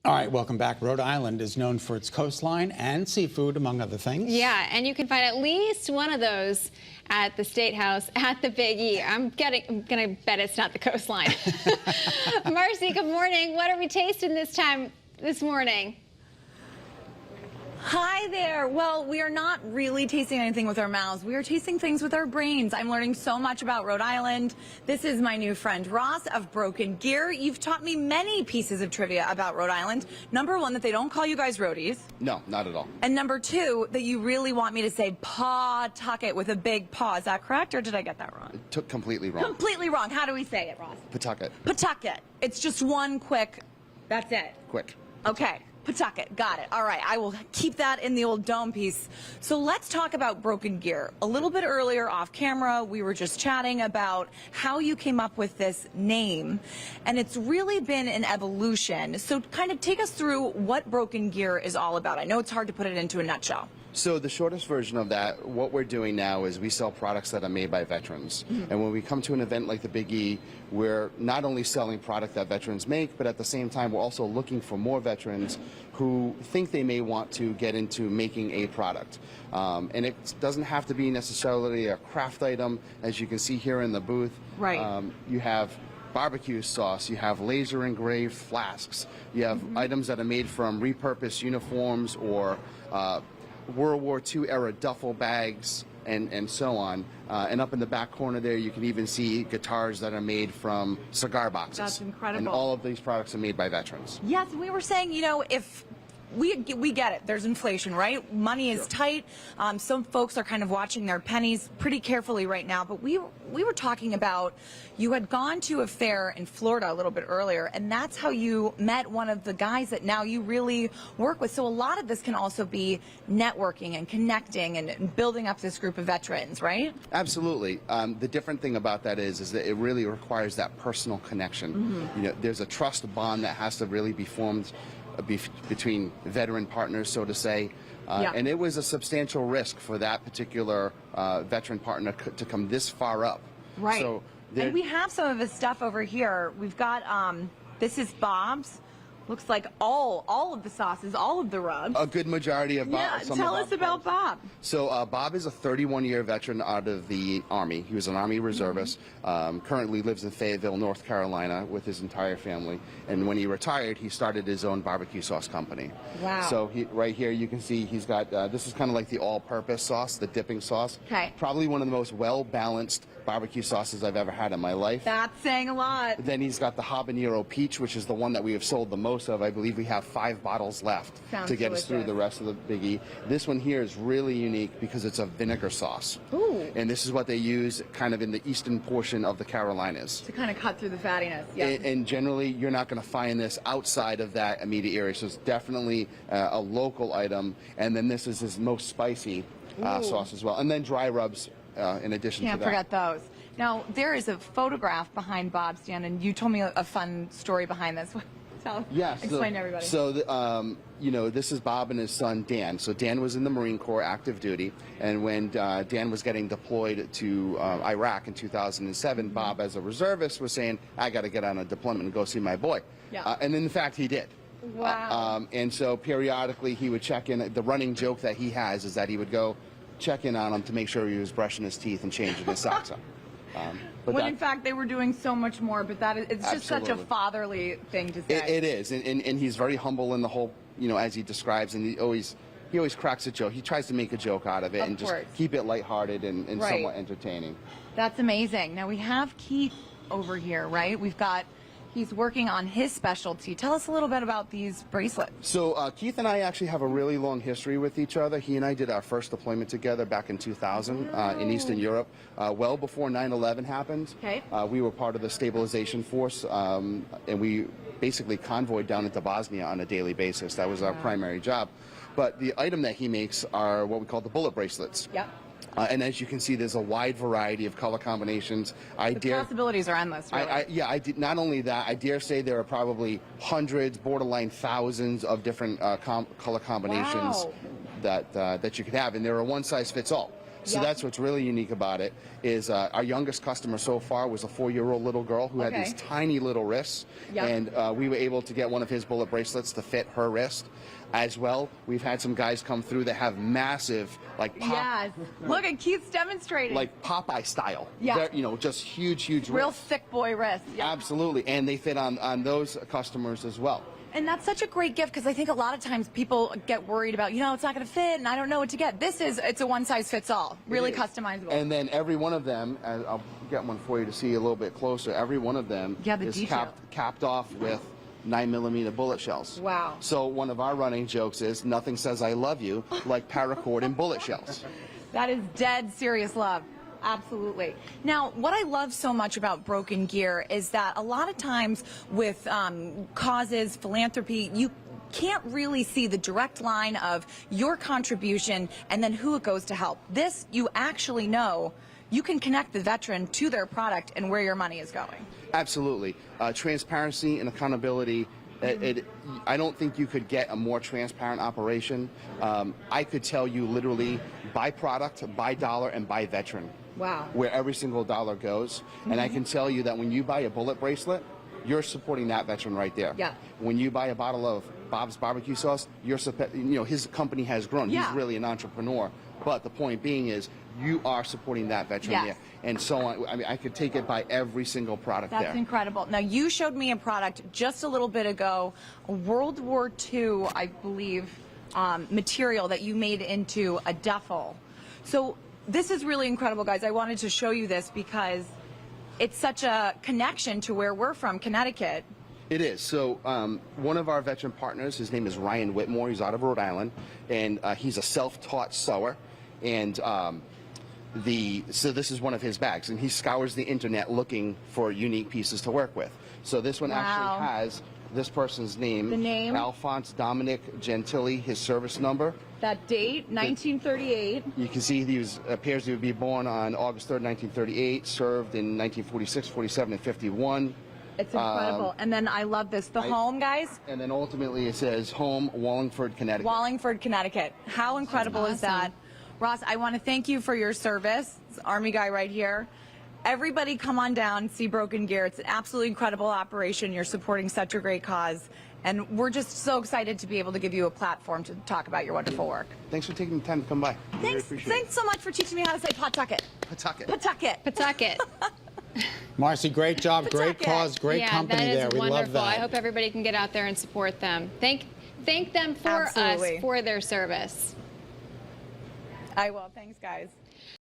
All right, welcome back. Rhode Island is known for its coastline and seafood, among other things. Yeah, and you can find at least one of those at the State House at the Big E. I'm gonna bet it's not the coastline. Marcy, good morning. What are we tasting this morning? Hi there. Well, we are not really tasting anything with our mouths. We are tasting things with our brains. I'm learning so much about Rhode Island. This is my new friend Ross of Broken Gear. You've taught me many pieces of trivia about Rhode Island. Number one, that they don't call you guys roadies. No, not at all. And number two, that you really want me to say Pawtucket with a big paw. Is that correct, or did I get that wrong? It took completely wrong. Completely wrong. How do we say it, Ross? Pawtucket. Pawtucket. It's just one quick, that's it. Quick. Okay. Pawtucket, got it. All right, I will keep that in the old dome piece. So let's talk about Broken Gear. A little bit earlier off camera, we were just chatting about how you came up with this name, and it's really been an evolution. So kind of take us through what Broken Gear is all about. I know it's hard to put it into a nutshell. So the shortest version of that, what we're doing now is we sell products that are made by veterans. Mm-hmm. And when we come to an event like the Big E, we're not only selling product that veterans make, but at the same time, we're also looking for more veterans who think they may want to get into making a product. And it doesn't have to be necessarily a craft item, as you can see here in the booth. Right. You have barbecue sauce, you have laser engraved flasks, you have items that are made from repurposed uniforms or World War II era duffel bags and so on. And up in the back corner there, you can even see guitars that are made from cigar boxes. That's incredible. And all of these products are made by veterans. Yes, we were saying, you know, if we get it. There's inflation, right? Money is tight. Some folks are kind of watching their pennies pretty carefully right now. But we were talking about, you had gone to a fair in Florida a little bit earlier, and that's how you met one of the guys that now you really work with. So a lot of this can also be networking and connecting and building up this group of veterans, right? Absolutely. The different thing about that is that it really requires that personal connection. Mm-hmm. You know, there's a trust bond that has to really be formed between veteran partners, so to say. And it was a substantial risk for that particular veteran partner to come this far up. Right. So and we have some of his stuff over here. We've got, this is Bob's. Looks like all of the sauces, all of the rubs. A good majority of Bob. Yeah, tell us about Bob. So Bob is a 31-year veteran out of the Army. He was an Army reservist. Currently lives in Fayetteville, North Carolina with his entire family. And when he retired, he started his own barbecue sauce company. Wow. So right here you can see he's got, this is kind of like the all-purpose sauce, the dipping sauce. Okay. Probably one of the most well-balanced barbecue sauces I've ever had in my life. That's saying a lot. Then he's got the habanero peach, which is the one that we have sold the most of. I believe we have 5 bottles left to get us through the rest of the Big E. This one here is really unique because it's a vinegar sauce. Ooh. And this is what they use kind of in the eastern portion of the Carolinas. To kind of cut through the fattiness. Yeah. And generally, you're not going to find this outside of that immediate area. So it's definitely a local item. And then this is his most spicy sauce as well. And then dry rubs. In addition to that. Can't forget those. Now, there is a photograph behind Bob's stand, and you told me a fun story behind this. Explain to everybody. So, you know, this is Bob and his son, Dan. So Dan was in the Marine Corps active duty, and when Dan was getting deployed to Iraq in 2007, Bob, as a reservist, was saying, I got to get on a deployment and go see my boy. Yeah. And in fact, he did. Wow. And so periodically he would check in. The running joke that he has is that he would go check in on him to make sure he was brushing his teeth and changing his socks up. When in fact they were doing so much more, but it's just such a fatherly thing to say. It is, and he's very humble in the whole, you know, as he describes, and he always cracks a joke. He tries to make a joke out of it and just keep it lighthearted and somewhat entertaining. That's amazing. Now we have Keith over here, right? He's working on his specialty. Tell us a little bit about these bracelets. So Keith and I actually have a really long history with each other. He and I did our first deployment together back in 2000 in Eastern Europe, well before 9/11 happened. Okay. We were part of the stabilization force, and we basically convoyed down into Bosnia on a daily basis. That was our primary job. But the item that he makes are what we call the bullet bracelets. Yep. And as you can see, there's a wide variety of color combinations. The possibilities are endless, really. Not only that, I dare say there are probably hundreds, borderline thousands of different color combinations that you could have, and they're a one-size-fits-all. So that's what's really unique about it is our youngest customer so far was a 4-year-old little girl who had these tiny little wrists, and we were able to get one of his bullet bracelets to fit her wrist. As well, we've had some guys come through that have massive, like Yes. Look at Keith's demonstrating. like Popeye style. Yeah. They're, you know, just huge Real wrists. thick boy wrist. Yeah. Absolutely, and they fit on those customers as well. And that's such a great gift because I think a lot of times people get worried about, it's not going to fit and I don't know what to get. It's a one size fits all, really customizable. And then every one of them, and I'll get one for you to see a little bit closer, every one of them the is detail. capped off with 9mm bullet shells. Wow. So one of our running jokes is, nothing says I love you like paracord and bullet shells. That is dead serious love. Absolutely. Now, what I love so much about Broken Gear is that a lot of times with causes, philanthropy, you can't really see the direct line of your contribution and then who it goes to help. This, you actually know. You can connect the veteran to their product and where your money is going. Absolutely. Transparency and accountability. I don't think you could get a more transparent operation. I could tell you literally by product, by dollar, and by veteran. Wow. Where every single dollar goes. And I can tell you that when you buy a bullet bracelet, you're supporting that veteran right there. Yeah. When you buy a bottle of Bob's barbecue sauce, his company has grown. Yeah. He's really an entrepreneur. But the point being is, you are supporting that veteran there. And so on. I mean, I could take it by every single product there. That's incredible. Now, you showed me a product just a little bit ago, a World War II, I believe, material that you made into a duffel. So this is really incredible, guys. I wanted to show you this because it's such a connection to where we're from, Connecticut. It is. So one of our veteran partners, his name is Ryan Whitmore. He's out of Rhode Island, and he's a self-taught sewer. And so this is one of his bags, and he scours the internet looking for unique pieces to work with. So this one actually has this person's name, the name, Alphonse Dominic Gentili, his service number. That date, 1938. You can see he appears to be born on August 3rd, 1938, served in 1946, 47, and 51. It's incredible. And then I love this. The home, guys. And then ultimately it says home, Wallingford, Connecticut. Wallingford, Connecticut. How incredible is that? Ross, I want to thank you for your service. It's Army guy right here. Everybody come on down, see Broken Gear. It's an absolutely incredible operation. You're supporting such a great cause. And we're just so excited to be able to give you a platform to talk about your wonderful work. Thanks for taking the time to come by. Thanks so much for teaching me how to say Pawtucket. Pawtucket. Pawtucket. Pawtucket. Marcy, great job, great cause, great company there. We love that. I hope everybody can get out there and support them. Thank them for us, for their service. I will. Thanks, guys.